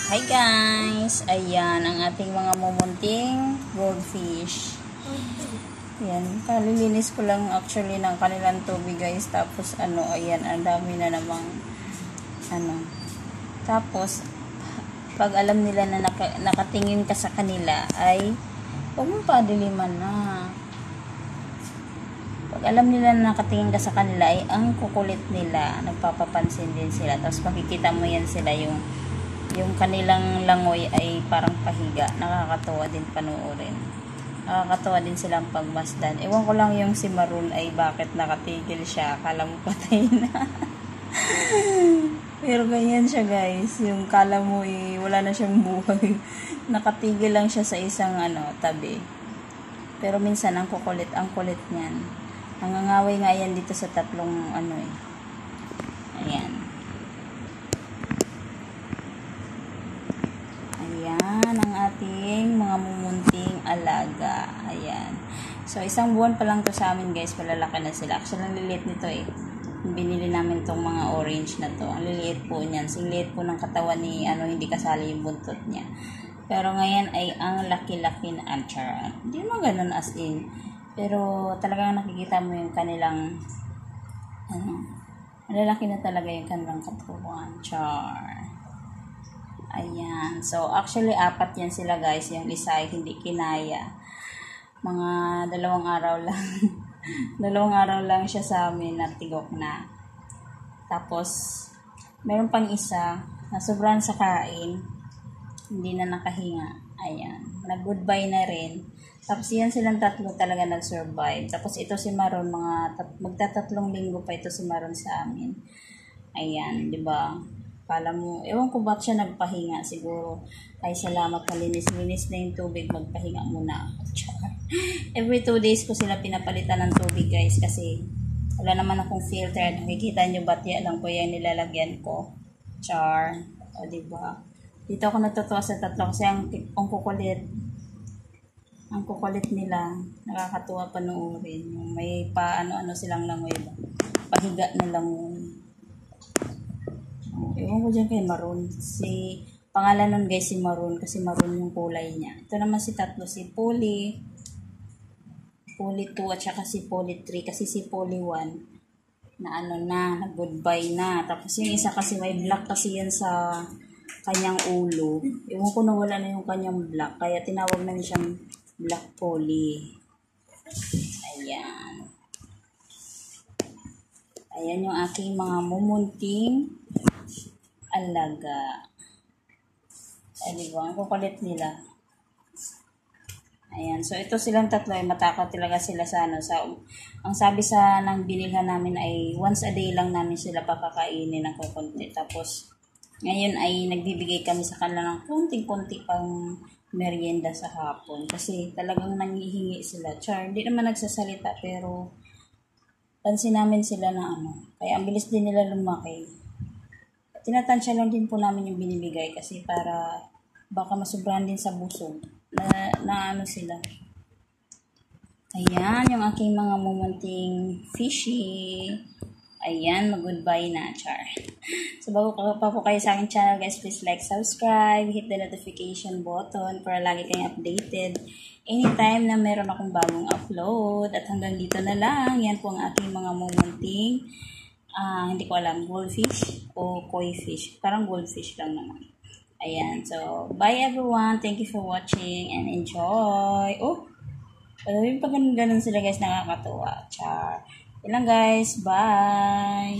Hi guys! Ayan, ang ating mga mumunting goldfish. Ayan, kalilinis ko lang actually ng kanilang tubig guys. Tapos ayan, ang dami na namang Tapos, pag alam nila na nakatingin ka sa kanila ay huwag mong padiliman na. Pag alam nila na nakatingin ka sa kanila ay ang kukulit nila. Nagpapapansin din sila. Tapos makikita mo yan sila yung kanilang langoy ay parang pahiga. Nakakatuwa din panoorin. Nakakatuwa din silang pagmasdan. Ewan ko lang yung si Maroon ay bakit nakatigil siya. Akala mo patay na. Pero ganyan siya guys. Yung kala mo wala na siyang buhay. Nakatigil lang siya sa isang tabi. Pero minsan ang kulit niyan. Nangangaway nga yan dito sa tatlong Ayan. Ayan ang ating mga mumunting alaga. Ayan. So, isang buwan pa lang to sa amin guys. Malalaki na sila. Actually, ang liliit nito Binili namin tong mga orange na to. Ang liliit po niyan. Singliit po ng katawan ni hindi kasali yung buntot niya. Pero ngayon ay ang laki-laki na anchor. Hindi naman ganun as in. Pero talagang nakikita mo yung kanilang malalaki na talaga yung kanilang katawan. Char. Ayan. So, actually, 4 yan sila guys. Yung isa ay hindi kinaya. Mga 2 araw lang. 2 araw lang siya sa amin at tigok na. Tapos, meron pang isa na sobrang sa kain. Hindi na nakahinga. Ayan. Nag-goodbye na rin. Tapos, yan silang 3 talaga nag-survive. Tapos, ito si Maroon. Magta-3 linggo pa ito si Maroon sa amin. Ayan. Diba? Kala mo, ewan ko ba't siya nagpahinga. Siguro, ay salamat, malinis-linis na yung tubig, magpahinga muna ako. Every 2 days ko sila pinapalitan ng tubig guys, kasi wala naman akong filter. Nakikita nyo, batya lang po yung nilalagyan ko. Char. O diba? Dito ako natutuwa sa 3 kasi ang kukulit. Ang kukulit nila. Nakakatuwa panoorin. May silang langoy ba? Pahiga na langoy. Ewan ko dyan kay Maroon. Pangalan nun guys si Maroon kasi Maroon yung kulay niya. Ito naman si 3, si Polly 2 at saka si Polly 3 kasi si Polly 1 na nag-goodbye na. Tapos yung isa kasi may black kasi yan sa kanyang ulo. Ewan ko nawala na yung kanyang black kaya tinawag namin siyang Black Polly. Ayan. Ayan yung aking mga mumunting alaga. Ay, diba? Ang kukulit nila. Ayan. So, ito silang 3 ay matakot talaga sila sa ang sabi ng binilhan namin ay once a day lang namin sila papakainin ng kukunti. Tapos, ngayon ay nagbibigay kami sa kanila ng konting-konti pang merienda sa hapon. Kasi talagang nangihingi sila. Char, hindi naman nagsasalita pero pansin namin sila na Kaya ang bilis din nila lumaki. Tinatansya lang din po namin yung binibigay kasi para baka masubrahan din sa busog na sila. Ayan, yung aking mga mumunting fishy. Ayan, mag-goodbye na, char. So, bago pa po kayo sa aking channel, guys, please like, subscribe, hit the notification button para lagi kayong updated anytime na meron akong bagong upload. At hanggang dito na lang, yan po ang aking mga mumunting hindi ko alam, goldfish o koi fish. Parang goldfish lang naman. Ayan. So, bye everyone. Thank you for watching and enjoy. Oh, pag ganun sila guys, nakakatuwa. Char. Yun lang guys. Bye.